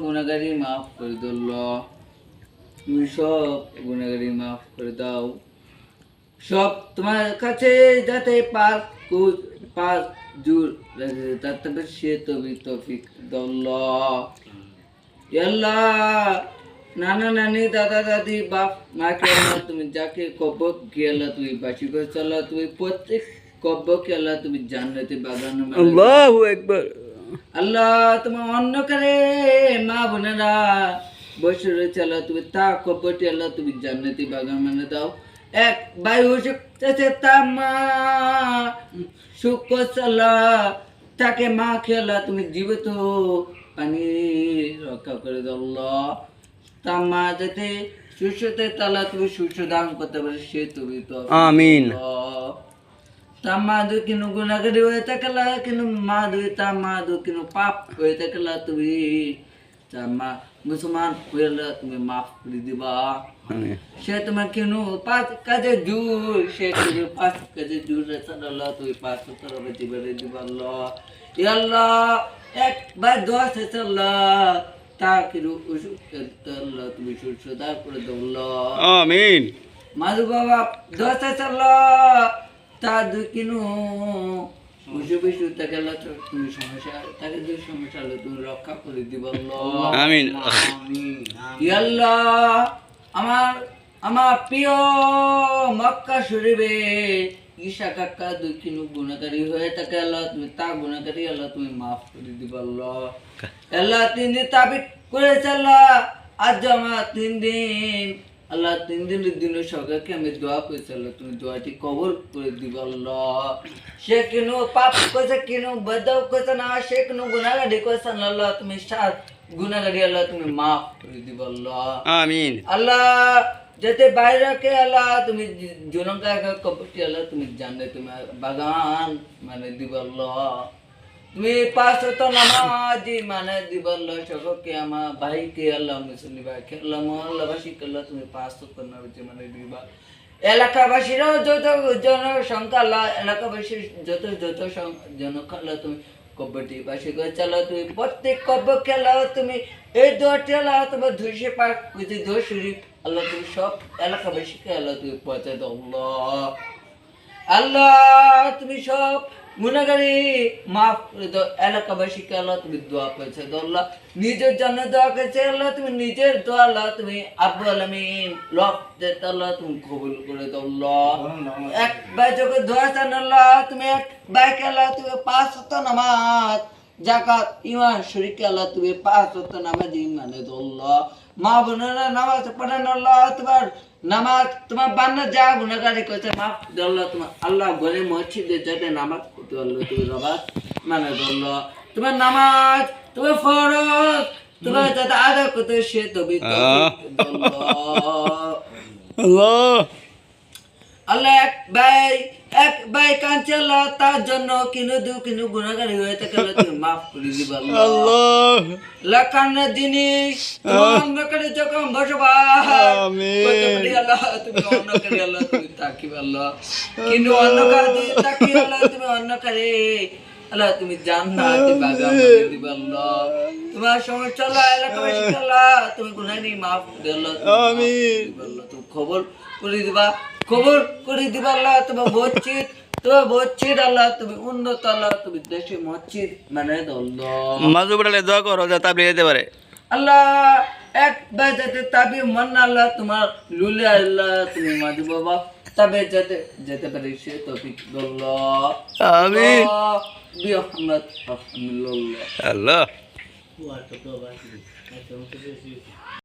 গুনাহগারি মাফ করে দাও আল্লাহ, তুমি সব গুনাহগারি মাফ করে দাও। সব তোমার কাছে যাতে পাঁচ জোর তাতে সে তুমি তৌফিক দাও আল্লাহ। ইয়া আল্লাহ, নানা নানি দাদা দাদি বাপ মাকে আল্লাহ তুমি যাকে কবর কে আল্লাহ তুমি বাঁচি করে আল্লাহ তুমি প্রত্যেক কবরকে আল্লাহ তুমি জান্নাতে বাগানো আল্লাহু আকবার। আল্লাহ তোমার অন্ধকারে মা বোনেরা বসে রয়েছে আল্লাহ তুমি তা কবরটি আল্লাহ তুমি জান্নাতি বাগান মানে দাও। এক বায়ু শুকতেছে তা মা সুখ করছে আল্লাহ, তাকে মা খেলা তুমি জীবিত পানি রক্ষা করে দাও আল্লাহ। তা মা যাতে সুস্থতে তালা তুমি সুস্থ দান করতে পারে সে তুমি তো আমিন। তা মা দু কিনু গুনাহগারি হয়ে থাকলা কিনু মা দু তা মা দু কিনু পাপ হয়ে থাকলা তুমি তা মা মুসলমান হইলা তুমি মাফ করে দিবা। সে তোমার কিনু পাঁচ কাজে জোর সে তুমি পাঁচ কাজে জোর আল্লাহ তুমি পাঁচ তরফে দিবারে দিবা আল্লাহ। ইয়া আল্লাহ একবার দোয়া শেষ আল্লাহ তা কিনু আল্লাহ তুমি সুস্থতা করে দাও আল্লাহ। আমিন। মাদু বাবা দোয়া শেষ আল্লাহ তা দু কিনু বুঝে তাকে আল্লাহ তুমি সমস্যা তাকে যে সমস্যা হলো তুমি রক্ষা করে দিব আল্লাহ। আমিন। ইয়া আল্লাহ আমার প্রিয় মক্কা শরীফে ঈশা কাকা দুই কিনু গুনাহগারি হয়ে থাকে আল্লাহ তুমি তা গুনাহগারি আল্লাহ তুমি মাফ করে দিব আল্লাহ। আল্লাহ 3 দিন তাবিদ করেছে আল্লাহ, আজ আমার 3 দিন আল্লাহ 3 দিনের দিনে সকালকে আমি দোয়া করেছি আল্লাহ তুমি দোয়াটি কবুল করে দিব আল্লাহ। সে কেন পাপ করেছে কেন বদাও করেছে না সে কেন গুনাহগারি করেছে না আল্লাহ তুমি সাত গুনাহগারি আল্লাহ তুমি মাফ করে দিব আল্লাহ। আমিন। আল্লাহ যাতে বাইরেকে আল্লাহ তুমি জনকা কবরটি আল্লাহ তুমি জানলে তোমার বাগান মানে দিব আল্লাহ। তুমি 5 ওয়াক্ত নামাজ মানে দিব আল্লাহ। সকলকে আমার ভাইকে আল্লাহ মুসলিম ভাইকে আল্লাহ মহল্লাবাসীকে আল্লাহ তুমি 5 ওয়াক্ত নামাজ মানে দিবা। এলাকাবাসীরাও যত জনসংখ্যা আল্লাহ এলাকাবাসীর যত জনসংখ্যা আল্লাহ তুমি কবরটি বাসী করে চালাও তুমি প্রত্যেক কবর খেলাও তুমি এই দোয়াটি আল্লাহ তোমার ধুসে পাক বুঝি দোষ শরীফ আল্লাহ তুমি সব এলাকাবাসীকে আল্লাহ তুমি পৌঁছে দাও আল্লাহ। আল্লাহ তুমি সব গুনাহগারি মাফ করে দাও এলাকাবাসীকে আল্লাহ তুমি দোয়া পৌঁছে দাও আল্লাহ। নিজের জন্য দোয়া করেছে আল্লাহ তুমি নিজের দোয়া আল্লাহ তুমি আব্বুল আলামিন লফতে আল্লাহ তুমি কবুল করে দাও আল্লাহ। এক ভাই যখন দোয়া চান আল্লাহ তুমি এক ভাইকে আল্লাহ তুমি 5 ওয়াক্ত নামাজ যাকাত ঈমান শরীকে আল্লাহ তুমি 5 ওয়াক্ত নামাজ মানে দাও আল্লাহ। মা বোনেরা নামাজ পড়েন আল্লাহ তোমার নামাজ তোমার বান্না যা গুনাহগারি করেছে মাফ দাও আল্লাহ। তোমার আল্লাহ ঘরে মসজিদে যাতে নামাজ পড়তে আল্লাহ তুমি রবাত মানে দাও আল্লাহ। তোমার নামাজ তোমার ফরজ তোমার যাতে আদা করতে সে তবে আল্লাহ। আল্লাহ এক ভাই কাঁদছে আল্লাহ তার জন্য কিনু গুনাহগারি হয়ে থাকে আল্লাহ তুমি মাফ করে দিবা আল্লাহ। লাকানের জিনিস অন্ধকারে যখন বসবা আল্লাহ তুমি অন্ধকারে আল্লাহ তুমি তাকিব আল্লাহ কিন্তু অন্ধকারে তাকি আল্লাহ তুমি অন্ধকারে আল্লাহ তুমি জান্নাতে বাগান দিবা আল্লাহ। তোমার সমস্যা আল্লাহ এলাকাবাসী আল্লাহ তুমি গুনাহগারি মাফ করে আল্লাহ আমিন আল্লাহ তুমি খবর করে দিবা আল্লাহ। তোমার মসজিদ আল্লাহ তুমি উন্নত আল্লাহ তুমি দেশে মসজিদ মানে দাও আল্লাহ। মাজু বড়লে দোয়া করো যাতে তাবলিগ যেতে পারে আল্লাহ। এক ভাই যাতে তাবি মান আল্লাহ তোমার লুলে আল্লাহ তুমি মাজু বাবা তবে যাতে যেতে পারে সে তৌফিক দাও আল্লাহ। আমিন বিহম্মদ আল্লাহ।